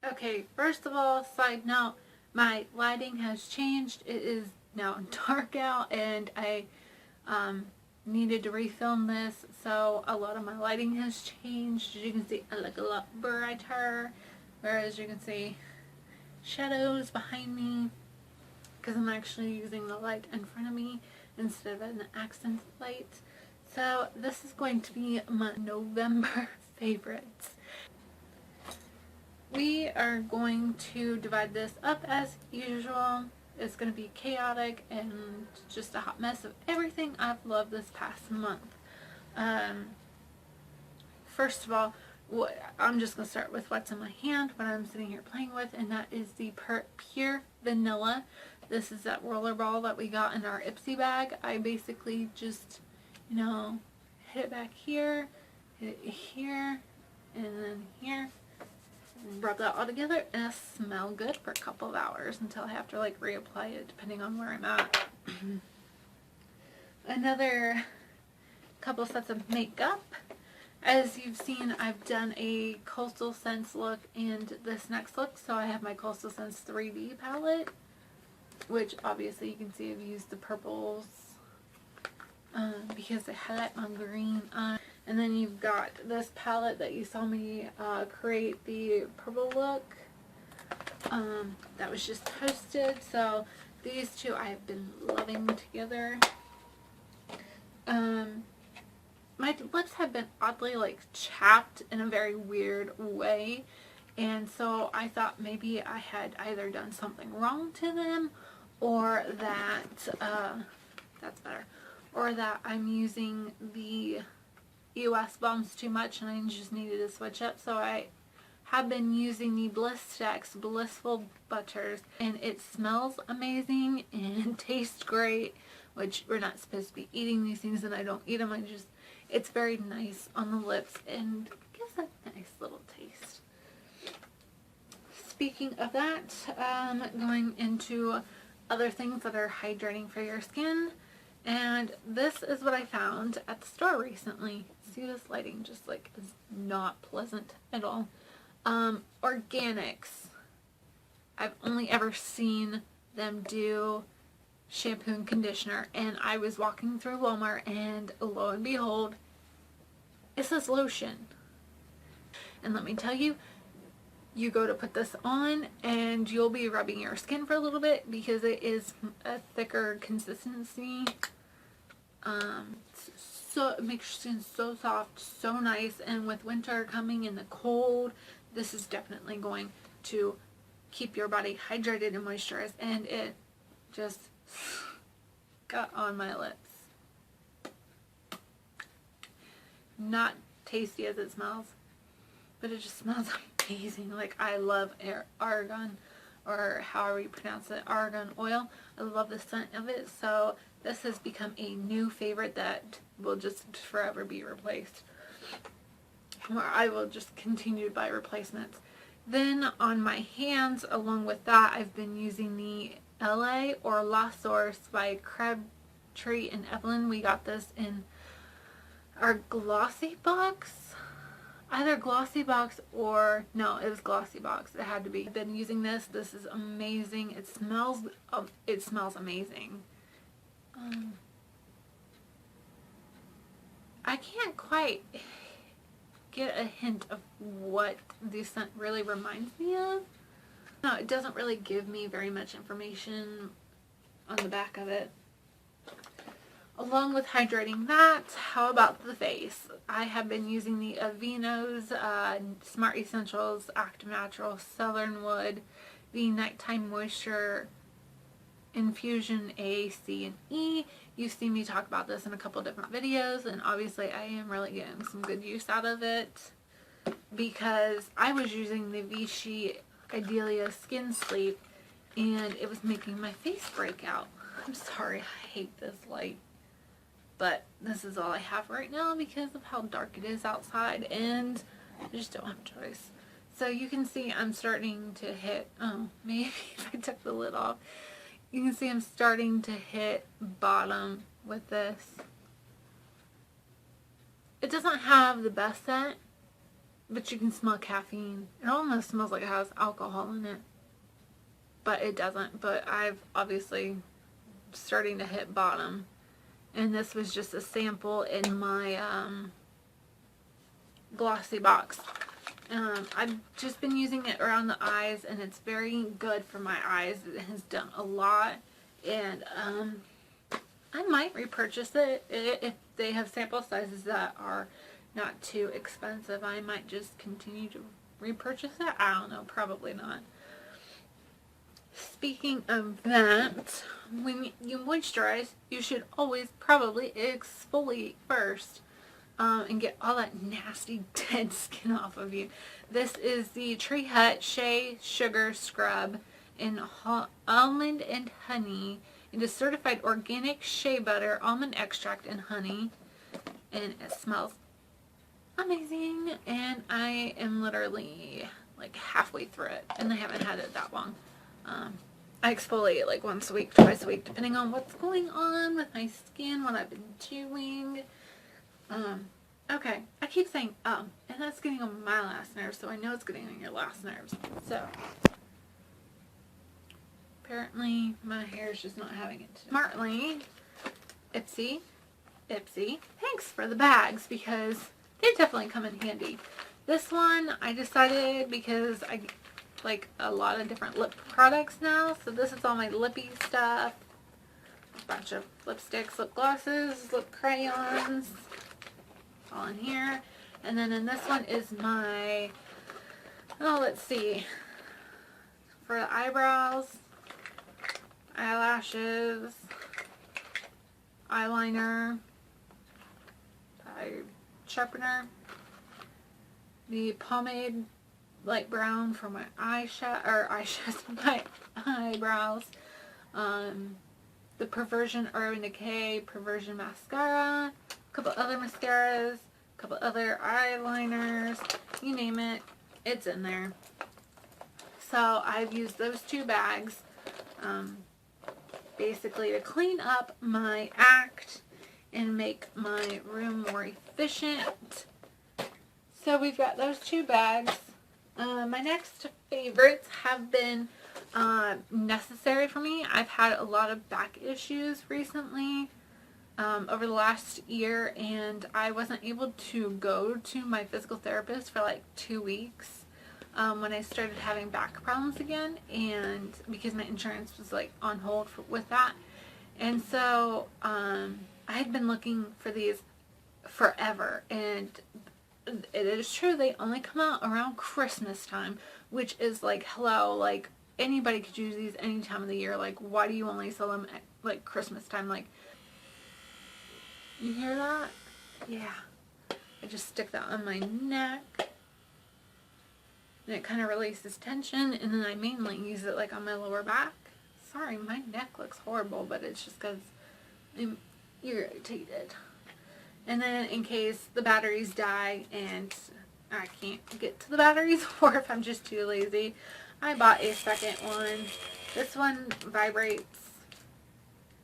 Okay, first of all, side note, my lighting has changed. It is now dark out, and I needed to refilm this, so a lot of my lighting has changed. As you can see, I look a lot brighter, whereas you can see shadows behind me because I'm actually using the light in front of me instead of an accent light. So this is going to be my November favorites. We are going to divide this up as usual. It's going to be chaotic and just a hot mess of everything I've loved this past month. First of all, I'm just going to start with what's in my hand, what I'm sitting here playing with, and that is the Pure Vanilla. This is that roller ball that we got in our Ipsy bag. I basically just, hit it back here, hit it here, and then here. Rub that all together and it'll smell good for a couple of hours until I have to reapply it depending on where I'm at. Another couple sets of makeup. As you've seen, I've done a Coastal Scents look and this next look. So I have my Coastal Scents 3D palette, which obviously you can see I've used the purples because I highlight my green eye. And then you've got this palette that you saw me create the purple look. That was just posted. So these two I have been loving together. My lips have been oddly chapped in a very weird way. And so I thought maybe I had either done something wrong to them, or that, that's better, or that I'm using the EOS bombs too much and I just needed to switch up. So I have been using the Blistex Blissful Butters, and it smells amazing and tastes great, which we're not supposed to be eating these things and I don't eat them. It's very nice on the lips and gives a nice little taste. Speaking of that, going into other things that are hydrating for your skin. And this is what I found at the store recently. See, this lighting just is not pleasant at all. Organics. I've only ever seen them do shampoo and conditioner, and I was walking through Walmart and lo and behold, it says lotion. And let me tell you, you go to put this on and you'll be rubbing your skin for a little bit because it is a thicker consistency. So it makes your skin so soft, so nice, and with winter coming in the cold, this is definitely going to keep your body hydrated and moisturized, and it just got on my lips. Not tasty as it smells, but it just smells amazing. I love argan, or however you pronounce it, argan oil. I love the scent of it, so this has become a new favorite that will just forever be replaced. Or I will just continue to buy replacements. Then on my hands, along with that, I've been using the LA or La Source by Crabtree and Evelyn. We got this in our glossy box. Either glossy box or, no, it was glossy box. It had to be. I've been using this. This is amazing. It smells amazing. I can't quite get a hint of what the scent really reminds me of. No, it doesn't really give me very much information on the back of it. Along with hydrating that, how about the face? I have been using the Aveeno's Smart Essentials Active Natural Southern Wood, the Nighttime Moisture Infusion A, C, and E. You've seen me talk about this in a couple different videos, and obviously I am really getting some good use out of it because I was using the Vichy Idealia Skin Sleep and it was making my face break out. I'm sorry, I hate this light, but this is all I have right now because of how dark it is outside and I just don't have a choice. So you can see I'm starting to hit, maybe if I took the lid off, you can see I'm starting to hit bottom with this. It doesn't have the best scent, but you can smell caffeine. It almost smells like it has alcohol in it, but it doesn't. But I've obviously starting to hit bottom, and this was just a sample in my glossy box. I've just been using it around the eyes, and it's very good for my eyes. It has done a lot, and I might repurchase it if they have sample sizes that are not too expensive. I might just continue to repurchase it. I don't know, probably not. Speaking of that, when you moisturize, you should always probably exfoliate first. And get all that nasty dead skin off of you. This is the Tree Hut Shea Sugar Scrub in almond and honey. It is certified organic shea butter, almond extract, and honey. And it smells amazing. And I am literally like halfway through it. And I haven't had it that long. I exfoliate like once a week, twice a week, depending on what's going on with my skin, what I've been doing. Okay, I keep saying, and that's getting on my last nerve, so I know it's getting on your last nerves. So, apparently, my hair is just not having it. Smartly, Ipsy, thanks for the bags, because they definitely come in handy. This one, I decided because I like a lot of different lip products now, so this is all my lippy stuff. A bunch of lipsticks, lip glosses, lip crayons. All in here. And then in this one is my, let's see, for the eyebrows, eyelashes, eyeliner, eye sharpener, the pomade light brown for my my eyebrows, the Perversion Urban Decay Perversion Mascara, a couple other mascaras, a couple other eyeliners, you name it, it's in there. So I've used those 2 bags basically to clean up my act and make my room more efficient. So we've got those 2 bags. My next favorites have been necessary for me. I've had a lot of back issues recently over the last year, and I wasn't able to go to my physical therapist for like 2 weeks when I started having back problems again, and because my insurance was like on hold with that. And so I had been looking for these forever, and it is true, they only come out around Christmas time, which is like, hello, like anybody could use these any time of the year. Like, why do you only sell them at like Christmas time? Like, you hear that? Yeah. I just stick that on my neck, and it kind of releases tension, and then I mainly use it like on my lower back. Sorry, my neck looks horrible, but it's just because I'm irritated. And then in case the batteries die and I can't get to the batteries, or if I'm just too lazy, I bought a second one. This one vibrates,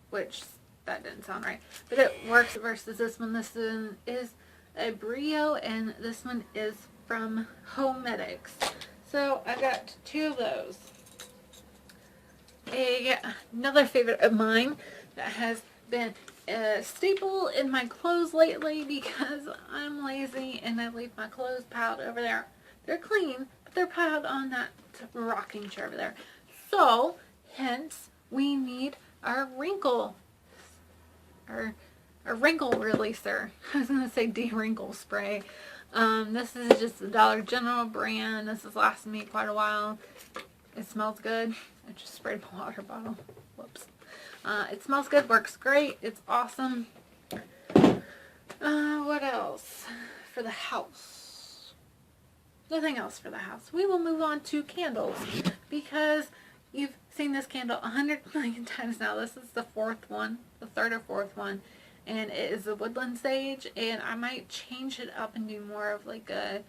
which that didn't sound right, but it works versus this one. This one is a Brio, and this one is from Homedics. So I got 2 of those. Another favorite of mine that has been a staple in my clothes lately, because I'm lazy and I leave my clothes piled over there. They're clean, but they're piled on that rocking chair over there. So, hence, we need our wrinkle releaser. I was going to say de-wrinkle spray. This is just the Dollar General brand. This has lasted me quite a while. It smells good. I just sprayed my water bottle. Whoops. It smells good, works great, it's awesome. What else for the house? Nothing else for the house. We will move on to candles, because you've seen this candle 100 million times now. This is the 4th one, the 3rd or 4th one, and it is the woodland sage, and I might change it up and do more of like a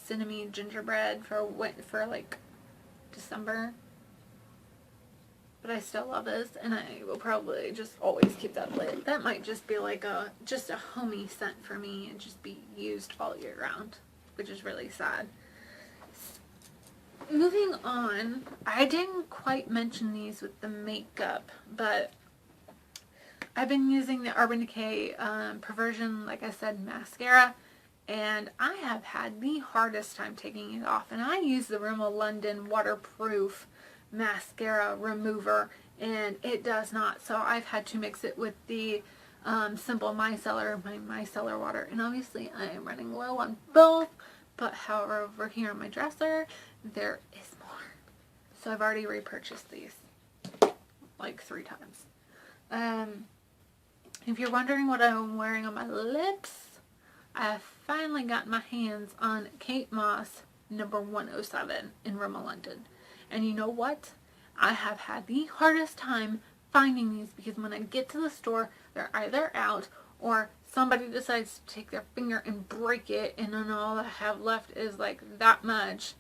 cinnamon gingerbread for like December. But I still love this, and I will probably just always keep that lit. That might just be like just a homey scent for me, and just be used all year round. which is really sad. Moving on, I didn't quite mention these with the makeup, but I've been using the Urban Decay Perversion, like I said, mascara, and I have had the hardest time taking it off. And I use the Rimmel London waterproof mascara remover, and it does not. So I've had to mix it with the Simple micellar water, and obviously I am running low on both. But however, over here on my dresser, there is more. So I've already repurchased these like 3 times. If you're wondering what I'm wearing on my lips, I have finally gotten my hands on Kate Moss number 107 in Rimmel London. And you know what? I have had the hardest time finding these, because when I get to the store, they're either out or somebody decides to take their finger and break it, and then all I have left is like that much.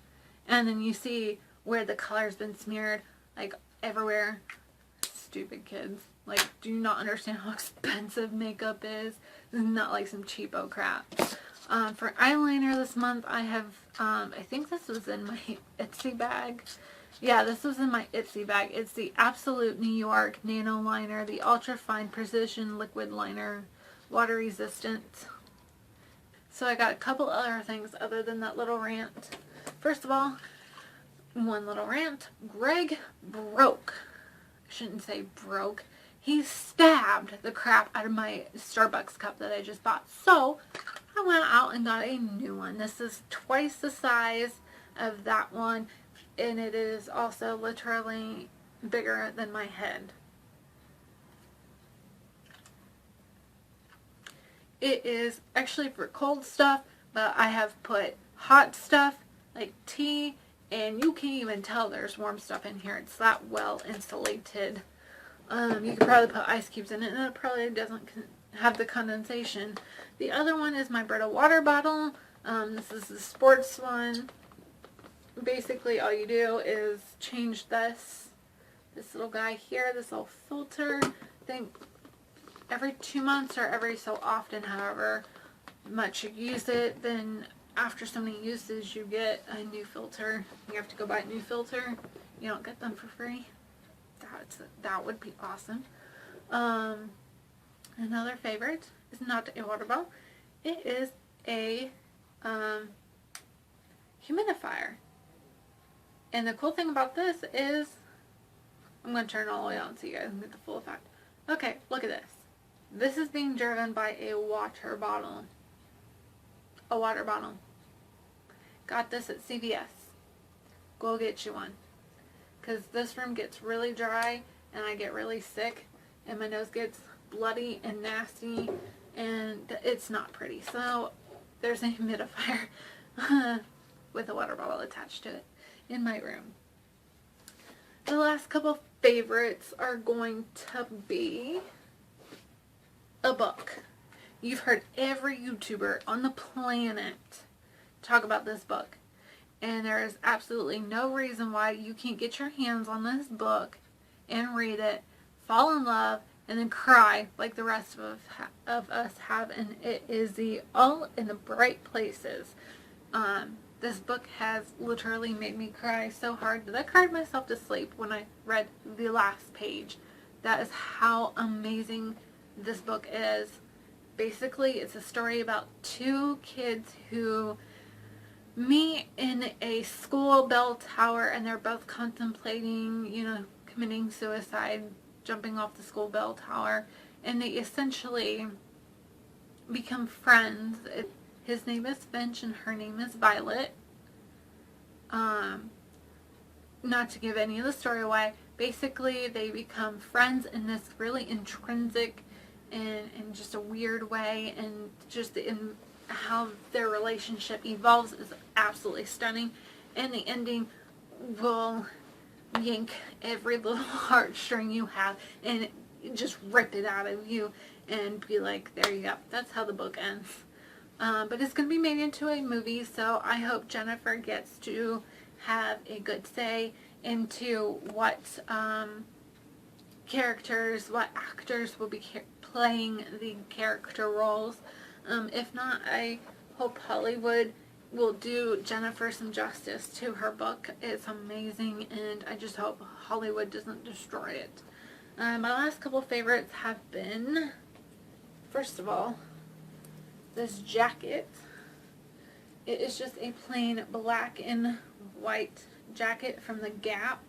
And then you see where the color's been smeared like everywhere. Stupid kids. Like, do you not understand how expensive makeup is? This is not like some cheapo crap. For eyeliner this month, I have, I think this was in my Etsy bag. Yeah, this was in my Etsy bag. It's the Absolute New York Nano Liner, the Ultra Fine Precision Liquid Liner, water resistant. So I got a couple other things other than that little rant. First of all, one little rant. Greg broke. I shouldn't say broke. He stabbed the crap out of my Starbucks cup that I just bought. So I went out and got a new one. This is twice the size of that one, and it is also literally bigger than my head. It is actually for cold stuff, but I have put hot stuff like tea, and you can't even tell there's warm stuff in here. It's that well insulated. You could probably put ice cubes in it, and it probably doesn't have the condensation. The other one is my Brita water bottle. This is the sports one. Basically, all you do is change this little guy here, this little filter. I think every 2 months or every so often, however much you use it. Then after so many uses, you get a new filter. You have to go buy a new filter. You don't get them for free. That would be awesome. Another favorite is not a water bottle. It is a humidifier. And the cool thing about this is, I'm going to turn it all the way on so you guys can get the full effect. Okay, look at this. This is being driven by a water bottle. A water bottle. Got this at CVS. Go get you one. Because this room gets really dry, and I get really sick, and my nose gets bloody and nasty, and it's not pretty. So there's a humidifier with a water bottle attached to it in my room. The last couple favorites are going to be a book. You've heard every YouTuber on the planet talk about this book. And there is absolutely no reason why you can't get your hands on this book and read it, fall in love, and then cry like the rest of us have. And it is the All in the Bright Places. This book has literally made me cry so hard that I cried myself to sleep when I read the last page. That is how amazing this book is. Basically, it's a story about 2 kids who meet in a school bell tower, and they're both contemplating, committing suicide, jumping off the school bell tower, and they essentially become friends. His name is Finch and her name is Violet. Not to give any of the story away, basically they become friends in this really intrinsic and in just a weird way, and just in how their relationship evolves is absolutely stunning, and the ending will yank every little heartstring you have and just rip it out of you and be like, there you go. That's how the book ends. But it's going to be made into a movie, so I hope Jennifer gets to have a good say into what what actors will be playing the character roles. If not, I hope Hollywood will do Jennifer some justice to her book. It's amazing, and I just hope Hollywood doesn't destroy it. My last couple favorites have been, first of all, this jacket. It is just a plain black and white jacket from the Gap.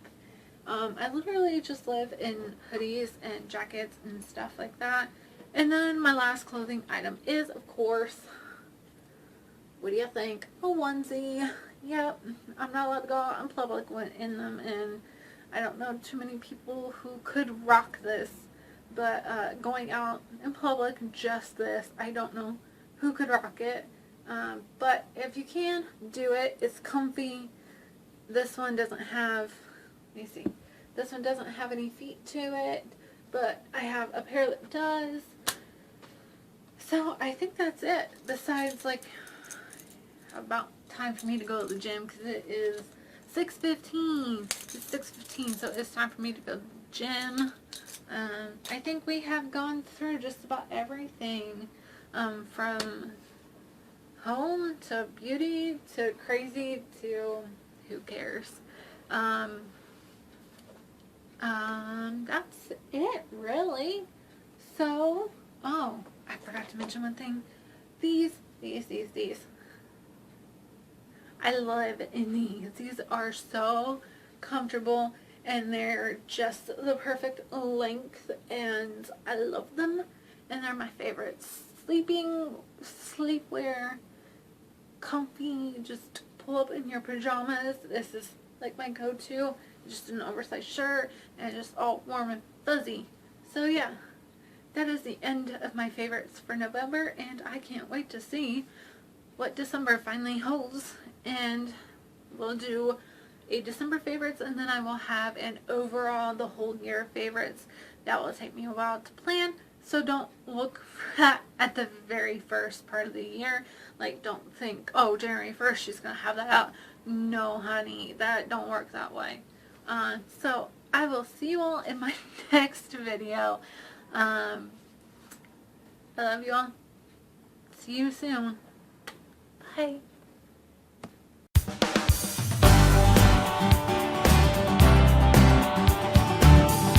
I literally just live in hoodies and jackets and stuff like that. And then my last clothing item is, of course, what do you think? A onesie. Yep, I'm not allowed to go out in public in them, and I don't know too many people who could rock this, but going out in public, just this, I don't know who could rock it. But if you can, do it. It's comfy. This one doesn't have, let me see, this one doesn't have any feet to it, but I have a pair that does. So I think that's it. Besides, like, about time for me to go to the gym, because it is 6:15. It's 6:15, so it's time for me to go to the gym. I think we have gone through just about everything, from home to beauty to crazy to who cares. That's it, really. So, oh, I forgot to mention one thing. These. I live in these. These are so comfortable, and they're just the perfect length, and I love them, and they're my favorites. Sleepwear, comfy, just pull up in your pajamas. This is like my go-to. Just an oversized shirt, and just all warm and fuzzy. So yeah, that is the end of my favorites for November, and I can't wait to see what December finally holds. And we'll do a December favorites, and then I will have an overall the whole year favorites. That will take me a while to plan, so don't look for that at the very first part of the year. Like, don't think, oh, January 1st she's gonna have that out. No, honey, that don't work that way. So I will see you all in my next video. I love you all. See you soon. Bye.